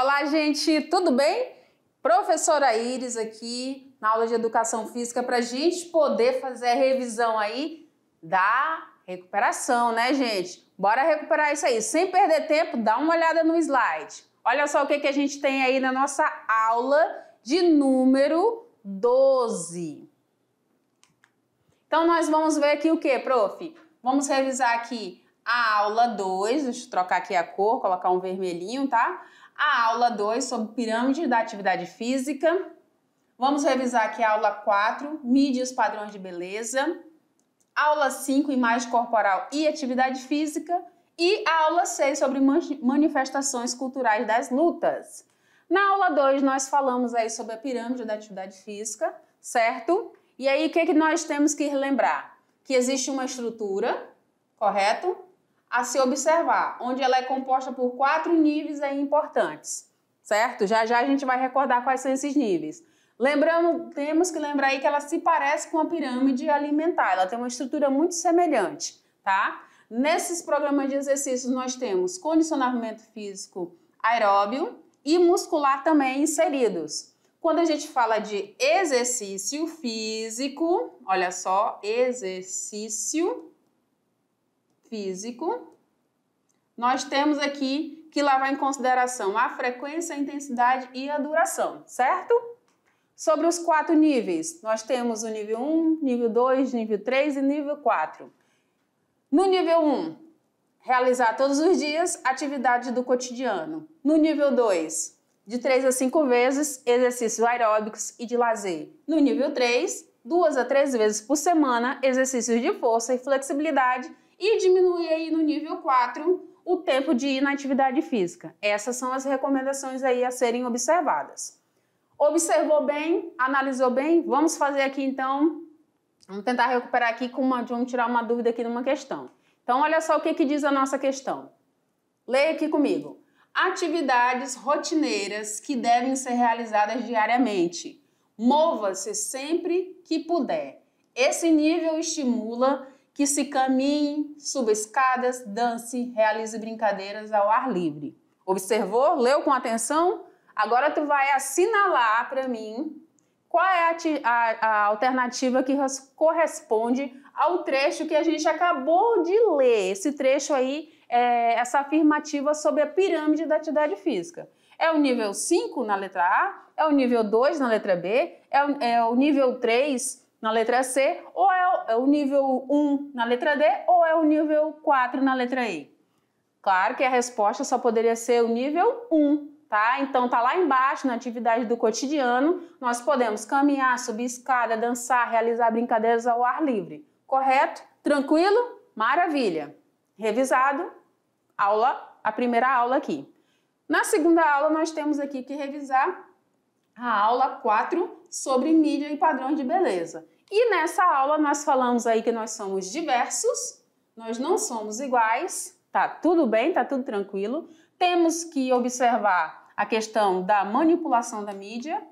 Olá, gente, tudo bem? Professora Iris aqui na aula de Educação Física para a gente poder fazer a revisão aí da recuperação, né, gente? Bora recuperar isso aí. Sem perder tempo, dá uma olhada no slide. Olha só o que a gente tem aí na nossa aula de número 12. Então, nós vamos ver aqui o que, prof? Vamos revisar aqui a aula 2, deixa eu trocar aqui a cor, colocar um vermelhinho, tá? A aula 2 sobre pirâmide da atividade física. Vamos revisar aqui a aula 4, mídias padrões de beleza. Aula 5, imagem corporal e atividade física. E a aula 6 sobre manifestações culturais das lutas. Na aula 2 nós falamos aí sobre a pirâmide da atividade física, certo? E aí o que nós temos que relembrar? Que existe uma estrutura, correto? A se observar, onde ela é composta por 4 níveis aí importantes, certo? Já já a gente vai recordar quais são esses níveis. Lembrando, temos que lembrar aí que ela se parece com a pirâmide alimentar, ela tem uma estrutura muito semelhante, tá? Nesses programas de exercícios nós temos condicionamento físico aeróbio e muscular também inseridos. Quando a gente fala de exercício físico, olha só, exercício físico, nós temos aqui que levar em consideração a frequência, a intensidade e a duração, certo? Sobre os 4 níveis, nós temos o nível 1, nível 2, nível 3 e nível 4. No nível 1, realizar todos os dias atividade do cotidiano. No nível 2, de 3 a 5 vezes exercícios aeróbicos e de lazer. No nível 3, 2 a 3 vezes por semana exercícios de força e flexibilidade. E diminuir aí no nível 4 o tempo de ir na atividade física. Essas são as recomendações aí a serem observadas. Observou bem? Analisou bem? Vamos fazer aqui então, vamos tentar recuperar aqui, vamos tirar uma dúvida aqui numa questão. Então olha só o que diz a nossa questão. Leia aqui comigo. Atividades rotineiras que devem ser realizadas diariamente. Mova-se sempre que puder. Esse nível estimula que se caminhe, suba escadas, dance, realize brincadeiras ao ar livre. Observou? Leu com atenção? Agora tu vai assinalar para mim qual é a alternativa que corresponde ao trecho que a gente acabou de ler. Esse trecho aí, essa afirmativa sobre a pirâmide da atividade física. É o nível 5 na letra A? É o nível 2 na letra B? É o nível 3 na letra C, ou é o nível 1 na letra D, ou é o nível 4 na letra E? Claro que a resposta só poderia ser o nível 1, tá? Então tá lá embaixo, na atividade do cotidiano, nós podemos caminhar, subir escada, dançar, realizar brincadeiras ao ar livre. Correto? Tranquilo? Maravilha! Revisado, a primeira aula aqui. Na segunda aula nós temos aqui que revisar a aula 4 sobre mídia e padrões de beleza. E nessa aula nós falamos aí que nós somos diversos, nós não somos iguais, tá tudo bem, tá tudo tranquilo. Temos que observar a questão da manipulação da mídia,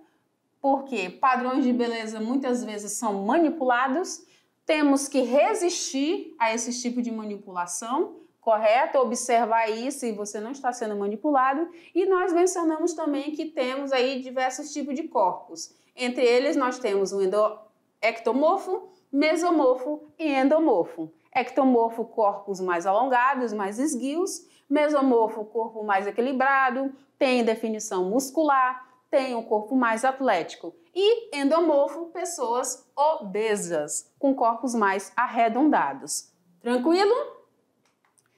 porque padrões de beleza muitas vezes são manipulados. Temos que resistir a esse tipo de manipulação, correto? Observar isso e você não está sendo manipulado. E nós mencionamos também que temos aí diversos tipos de corpos. Entre eles nós temos o ectomorfo, mesomorfo e endomorfo. Ectomorfo, corpos mais alongados, mais esguios. Mesomorfo, corpo mais equilibrado, tem definição muscular, tem um corpo mais atlético. E endomorfo, pessoas obesas, com corpos mais arredondados. Tranquilo?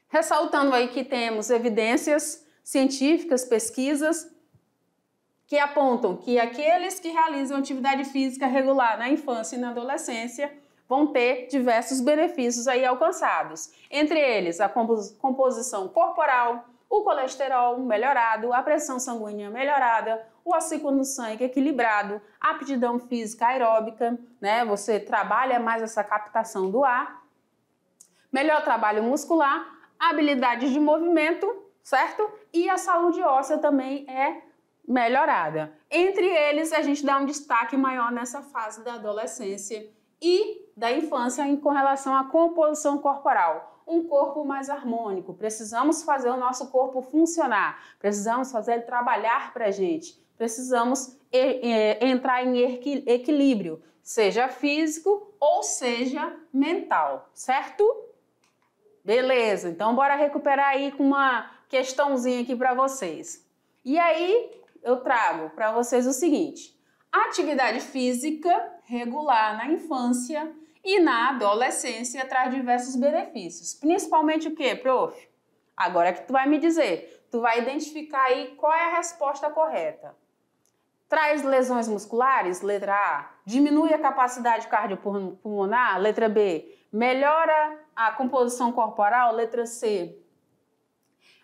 Ressaltando aí que temos evidências científicas, pesquisas, que apontam que aqueles que realizam atividade física regular na infância e na adolescência vão ter diversos benefícios aí alcançados. Entre eles, a composição corporal, o colesterol melhorado, a pressão sanguínea melhorada, o açúcar no sangue equilibrado, a aptidão física aeróbica, né? Você trabalha mais essa captação do ar, melhor trabalho muscular, habilidade de movimento, certo? E a saúde óssea também é melhorada. Entre eles, a gente dá um destaque maior nessa fase da adolescência e da infância com relação à composição corporal, um corpo mais harmônico, precisamos fazer o nosso corpo funcionar, precisamos fazer ele trabalhar para a gente, precisamos entrar em equilíbrio, seja físico ou seja mental, certo? Beleza, então bora recuperar aí com uma questãozinha aqui para vocês. E aí eu trago para vocês o seguinte: a atividade física regular na infância e na adolescência traz diversos benefícios. Principalmente o quê, prof? Agora é que tu vai me dizer. Tu vai identificar aí qual é a resposta correta. Traz lesões musculares? Letra A. Diminui a capacidade cardiopulmonar? Letra B. Melhora a composição corporal? Letra C.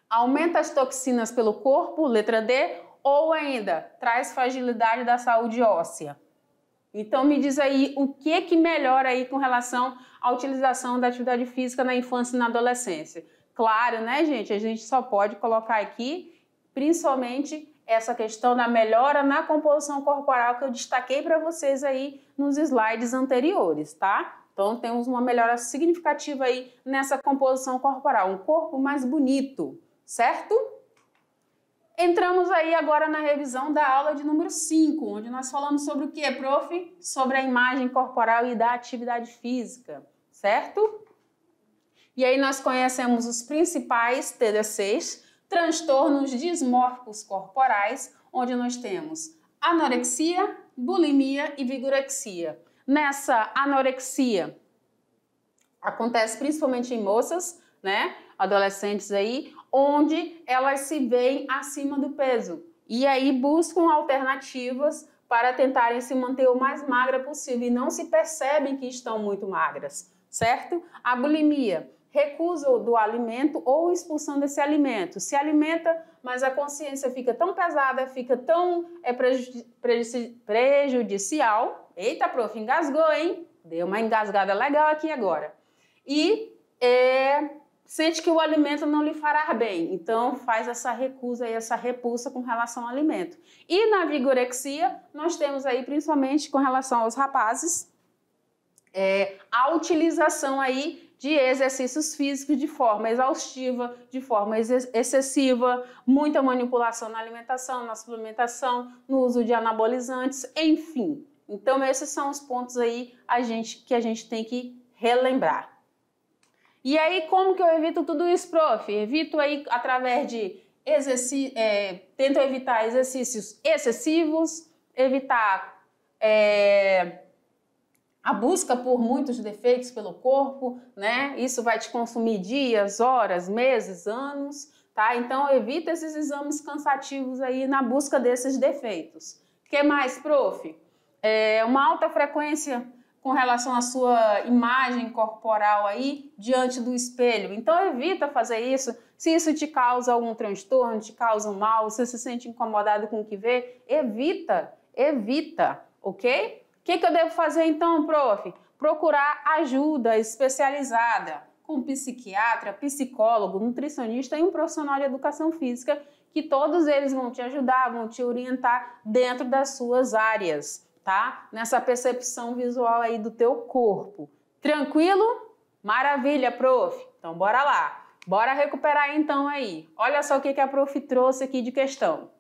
Aumenta as toxinas pelo corpo? Letra D. Ou ainda, traz fragilidade da saúde óssea? Então me diz aí o que melhora aí com relação à utilização da atividade física na infância e na adolescência. Claro, né, gente? A gente só pode colocar aqui, principalmente, essa questão da melhora na composição corporal que eu destaquei para vocês aí nos slides anteriores, tá? Então temos uma melhora significativa aí nessa composição corporal, um corpo mais bonito, certo? Entramos aí agora na revisão da aula de número 5, onde nós falamos sobre o que, prof? Sobre a imagem corporal e da atividade física, certo? E aí nós conhecemos os principais TDCs, transtornos dismórficos corporais, onde nós temos anorexia, bulimia e vigorexia. Nessa anorexia, acontece principalmente em moças, né? Adolescentes aí, onde elas se veem acima do peso e aí buscam alternativas para tentarem se manter o mais magra possível e não se percebem que estão muito magras, certo? A bulimia, recusa do alimento ou expulsão desse alimento. Se alimenta, mas a consciência fica tão pesada, fica tão prejudicial. Eita, prof, engasgou, hein? Deu uma engasgada legal aqui agora. E sente que o alimento não lhe fará bem, então faz essa recusa e essa repulsa com relação ao alimento. E na vigorexia, nós temos aí, principalmente com relação aos rapazes, a utilização aí de exercícios físicos de forma exaustiva, de forma excessiva, muita manipulação na alimentação, na suplementação, no uso de anabolizantes, enfim. Então esses são os pontos aí que a gente tem que relembrar. E aí, como que eu evito tudo isso, prof? Evito aí através de tento evitar exercícios excessivos, evitar a busca por muitos defeitos pelo corpo, né? Isso vai te consumir dias, horas, meses, anos, tá? Então, evita esses exames cansativos aí na busca desses defeitos. O que mais, prof? Uma alta frequência com relação à sua imagem corporal aí diante do espelho. Então evita fazer isso. Se isso te causa algum transtorno, te causa um mal, você se sente incomodado com o que vê, evita, ok? O que eu devo fazer então, prof? Procurar ajuda especializada com psiquiatra, psicólogo, nutricionista e um profissional de educação física, que todos eles vão te ajudar, vão te orientar dentro das suas áreas, tá? Nessa percepção visual aí do teu corpo. Tranquilo? Maravilha, prof. Então, bora lá. Bora recuperar então aí. Olha só o que a prof trouxe aqui de questão.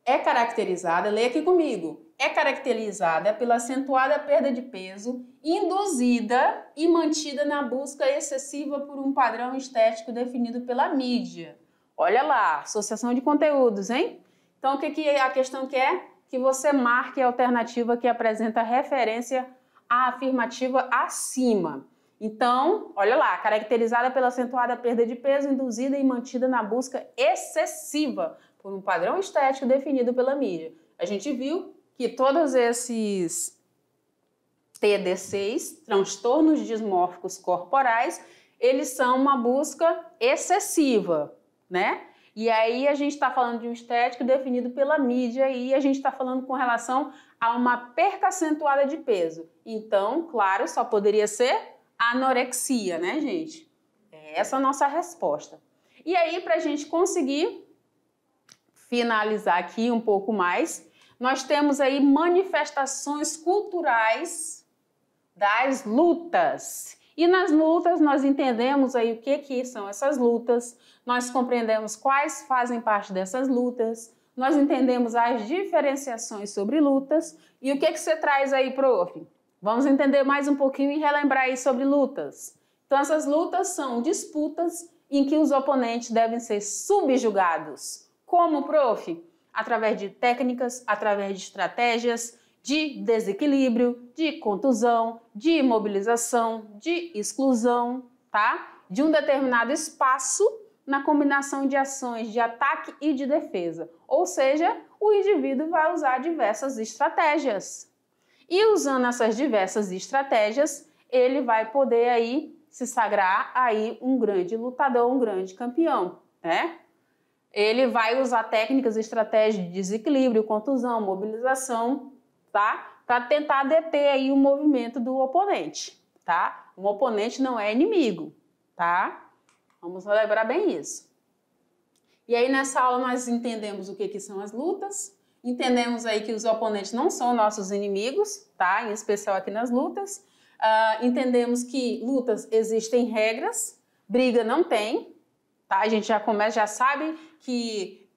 É caracterizada, leia aqui comigo, é caracterizada pela acentuada perda de peso induzida e mantida na busca excessiva por um padrão estético definido pela mídia. Olha lá, associação de conteúdos, hein? Então, o que a questão quer? Que você marque a alternativa que apresenta referência à afirmativa acima. Então, olha lá, caracterizada pela acentuada perda de peso induzida e mantida na busca excessiva por um padrão estético definido pela mídia. A gente viu que todos esses TDCs, transtornos dismórficos corporais, eles são uma busca excessiva, né? E aí a gente está falando de um estético definido pela mídia e a gente está falando com relação a uma perca acentuada de peso. Então, claro, só poderia ser anorexia, né, gente? Essa é a nossa resposta. E aí, para a gente conseguir finalizar aqui um pouco mais, nós temos aí manifestações culturais das lutas. E nas lutas nós entendemos aí o que são essas lutas, nós compreendemos quais fazem parte dessas lutas, nós entendemos as diferenciações sobre lutas. E o que você traz aí, prof? Vamos entender mais um pouquinho e relembrar aí sobre lutas. Então essas lutas são disputas em que os oponentes devem ser subjugados. Como, prof? Através de técnicas, através de estratégias, de desequilíbrio, de contusão, de imobilização, de exclusão, tá? De um determinado espaço na combinação de ações de ataque e de defesa. Ou seja, o indivíduo vai usar diversas estratégias. E usando essas diversas estratégias, ele vai poder aí se sagrar aí um grande lutador, um grande campeão, né? Ele vai usar técnicas e estratégias de desequilíbrio, contusão, mobilização, tá? Para tentar deter aí o movimento do oponente, tá? Um oponente não é inimigo, tá? Vamos lembrar bem isso. E aí nessa aula nós entendemos o que são as lutas, entendemos aí que os oponentes não são nossos inimigos, tá? Em especial aqui nas lutas. Entendemos que lutas existem regras, briga não tem, tá? A gente já sabe que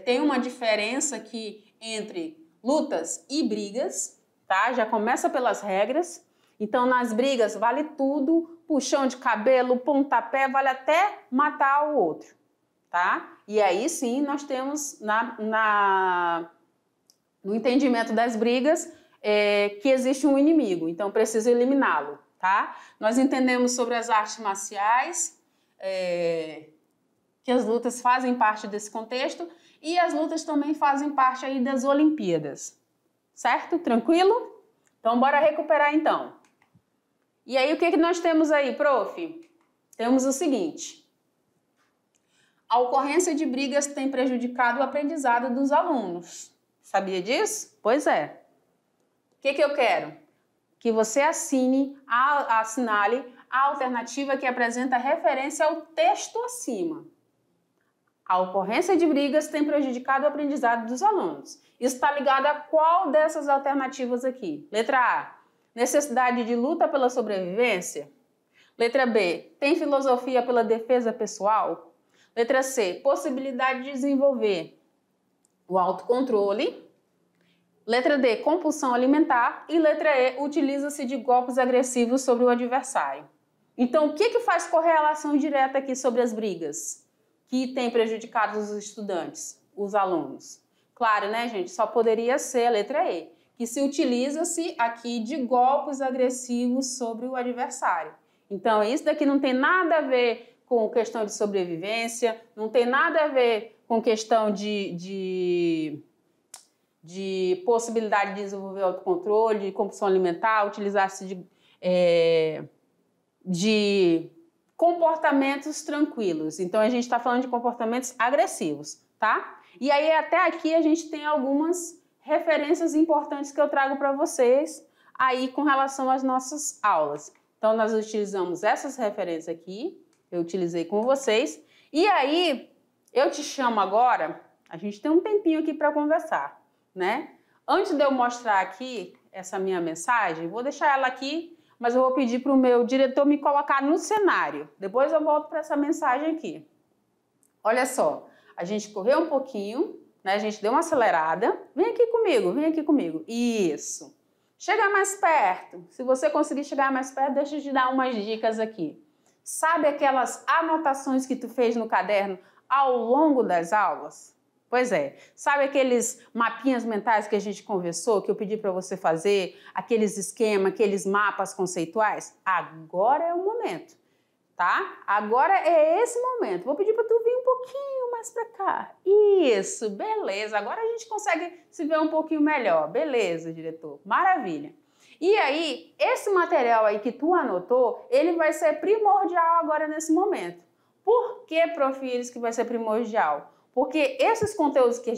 tem uma diferença aqui entre lutas e brigas, tá? Já começa pelas regras. Então, nas brigas vale tudo, puxão de cabelo, pontapé, vale até matar o outro, tá? E aí sim nós temos no entendimento das brigas que existe um inimigo, então preciso eliminá-lo, tá? Nós entendemos sobre as artes marciais, que as lutas fazem parte desse contexto e as lutas também fazem parte aí das Olimpíadas, certo? Tranquilo? Então, bora recuperar então. E aí, o que nós temos aí, prof? Temos o seguinte: a ocorrência de brigas tem prejudicado o aprendizado dos alunos. Sabia disso? Pois é. O que eu quero? Que você assinale a alternativa que apresenta referência ao texto acima. A ocorrência de brigas tem prejudicado o aprendizado dos alunos. Isso está ligado a qual dessas alternativas aqui? Letra A, necessidade de luta pela sobrevivência. Letra B, tem filosofia pela defesa pessoal. Letra C, possibilidade de desenvolver o autocontrole. Letra D, compulsão alimentar. E letra E, utiliza-se de golpes agressivos sobre o adversário. Então, o que faz correlação direta aqui sobre as brigas que tem prejudicado os estudantes, os alunos? Claro, né, gente? Só poderia ser a letra E, que se utiliza-se aqui de golpes agressivos sobre o adversário. Então, isso daqui não tem nada a ver com questão de sobrevivência, não tem nada a ver com questão de possibilidade de desenvolver autocontrole, de compulsão alimentar, utilizar-se de comportamentos tranquilos. Então, a gente está falando de comportamentos agressivos, tá? E aí, até aqui, a gente tem algumas referências importantes que eu trago para vocês aí com relação às nossas aulas. Então, nós utilizamos essas referências aqui, eu utilizei com vocês. E aí, eu te chamo agora, a gente tem um tempinho aqui para conversar, né? Antes de eu mostrar aqui essa minha mensagem, vou deixar ela aqui, mas eu vou pedir para o meu diretor me colocar no cenário. Depois eu volto para essa mensagem aqui. Olha só, a gente correu um pouquinho, né? A gente deu uma acelerada. Vem aqui comigo, vem aqui comigo. Isso. Chega mais perto. Se você conseguir chegar mais perto, deixa eu te dar umas dicas aqui. Sabe aquelas anotações que tu fez no caderno ao longo das aulas? Pois é. Sabe aqueles mapinhas mentais que a gente conversou, que eu pedi para você fazer, aqueles esquemas, aqueles mapas conceituais? Agora é o momento, tá? Agora é esse momento. Vou pedir para tu vir um pouquinho mais para cá. Isso, beleza. Agora a gente consegue se ver um pouquinho melhor. Beleza, diretor. Maravilha. E aí, esse material aí que tu anotou, ele vai ser primordial agora nesse momento. Por que, prof, Iris, que vai ser primordial? Porque esses conteúdos que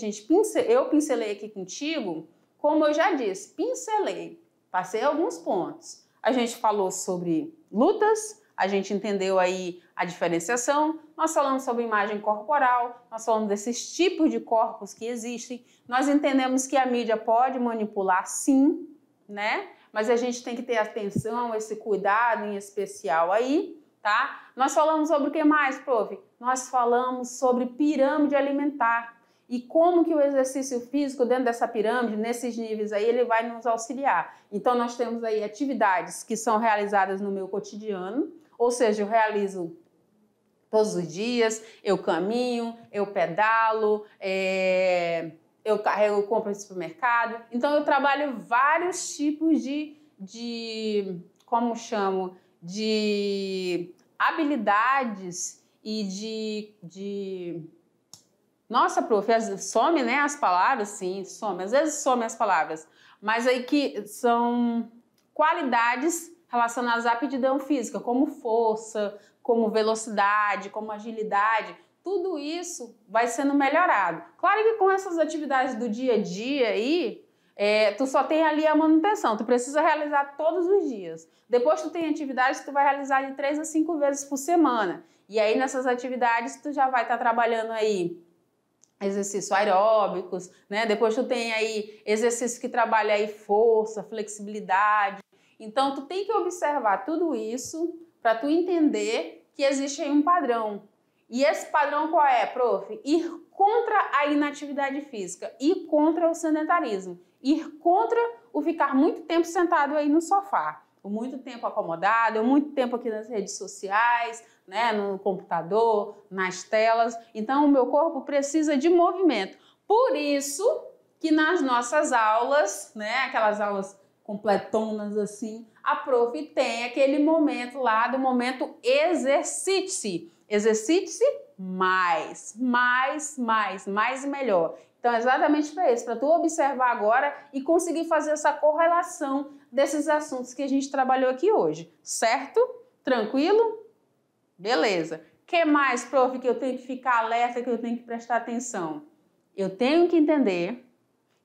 eu pincelei aqui contigo, como eu já disse, pincelei, passei alguns pontos. A gente falou sobre lutas, a gente entendeu aí a diferenciação, nós falamos sobre imagem corporal, nós falamos desses tipos de corpos que existem, nós entendemos que a mídia pode manipular sim, né? Mas a gente tem que ter atenção, esse cuidado em especial aí, tá? Nós falamos sobre o que mais, prof? Nós falamos sobre pirâmide alimentar e como que o exercício físico dentro dessa pirâmide, nesses níveis aí, ele vai nos auxiliar. Então, nós temos aí atividades que são realizadas no meu cotidiano, ou seja, eu realizo todos os dias, eu caminho, eu pedalo, eu carrego compras de supermercado. Então, eu trabalho vários tipos como chamo, de habilidades e Nossa, prof, some, né, as palavras? Sim, some. Às vezes some as palavras. Mas aí que são qualidades relacionadas à aptidão física, como força, como velocidade, como agilidade. Tudo isso vai sendo melhorado. Claro que com essas atividades do dia a dia aí, tu só tem ali a manutenção. Tu precisa realizar todos os dias. Depois tu tem atividades que tu vai realizar de 3 a 5 vezes por semana. E aí nessas atividades tu já vai estar trabalhando aí exercícios aeróbicos, né? Depois tu tem aí exercício que trabalha aí força, flexibilidade. Então tu tem que observar tudo isso para tu entender que existe aí um padrão. E esse padrão qual é, prof? Ir contra a inatividade física, ir contra o sedentarismo, ir contra o ficar muito tempo sentado aí no sofá, ou muito tempo acomodado, ou muito tempo aqui nas redes sociais, né, no computador, nas telas. Então, o meu corpo precisa de movimento. Por isso que nas nossas aulas, né, aquelas aulas completonas assim, a prof tem aquele momento lá do momento exercite-se. Exercite-se mais e melhor. Então, é exatamente para isso, para tu observar agora e conseguir fazer essa correlação desses assuntos que a gente trabalhou aqui hoje, certo? Tranquilo? Beleza. O que mais, prof, que eu tenho que ficar alerta, que eu tenho que prestar atenção? Eu tenho que entender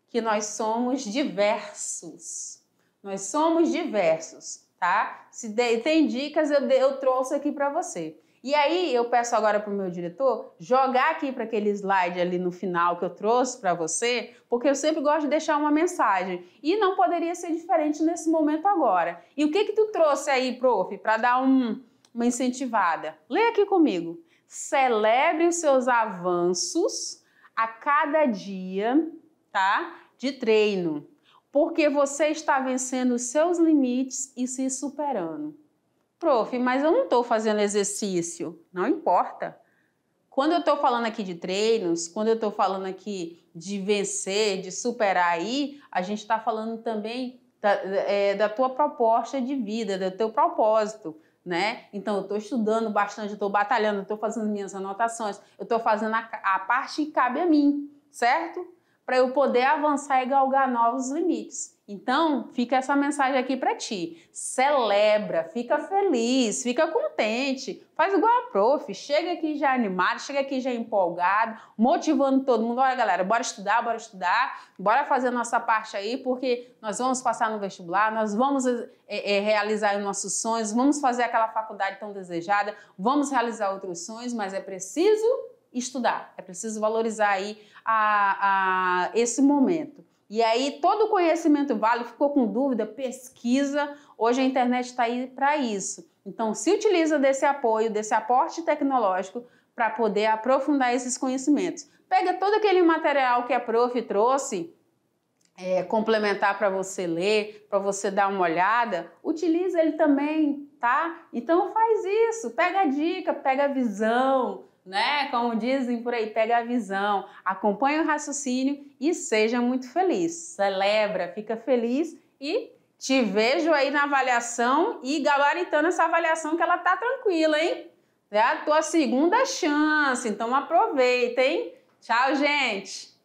que nós somos diversos. Nós somos diversos, tá? Se tem dicas, eu trouxe aqui para você. E aí, eu peço agora para o meu diretor jogar aqui para aquele slide ali no final que eu trouxe para você, porque eu sempre gosto de deixar uma mensagem. E não poderia ser diferente nesse momento agora. E o que que tu trouxe aí, prof, para dar uma incentivada? Lê aqui comigo. Celebre os seus avanços a cada dia, tá? De treino, porque você está vencendo os seus limites e se superando. Prof, mas eu não estou fazendo exercício. Não importa. Quando eu estou falando aqui de treinos, quando eu estou falando aqui de vencer, de superar aí, a gente está falando também da tua proposta de vida, do teu propósito, né? Então, eu estou estudando bastante, eu estou batalhando, eu estou fazendo minhas anotações, eu estou fazendo a parte que cabe a mim, certo? Para eu poder avançar e galgar novos limites. Então, fica essa mensagem aqui para ti. Celebra, fica feliz, fica contente. Faz igual a prof, chega aqui já animado, chega aqui já empolgado, motivando todo mundo. Olha, galera, bora estudar, bora fazer a nossa parte aí, porque nós vamos passar no vestibular, nós vamos realizar os nossos sonhos, vamos fazer aquela faculdade tão desejada, vamos realizar outros sonhos, mas é preciso estudar, é preciso valorizar aí esse momento. E aí todo conhecimento vale, ficou com dúvida, pesquisa, hoje a internet está aí para isso. Então se utiliza desse apoio, desse aporte tecnológico para poder aprofundar esses conhecimentos. Pega todo aquele material que a prof trouxe, complementar para você ler, para você dar uma olhada, utiliza ele também, tá? Então faz isso, pega a dica, pega a visão, né? Como dizem por aí, pega a visão, acompanha o raciocínio e seja muito feliz. Celebra, fica feliz e te vejo aí na avaliação e gabaritando essa avaliação que ela tá tranquila, hein? É a tua segunda chance, então aproveita, hein? Tchau, gente!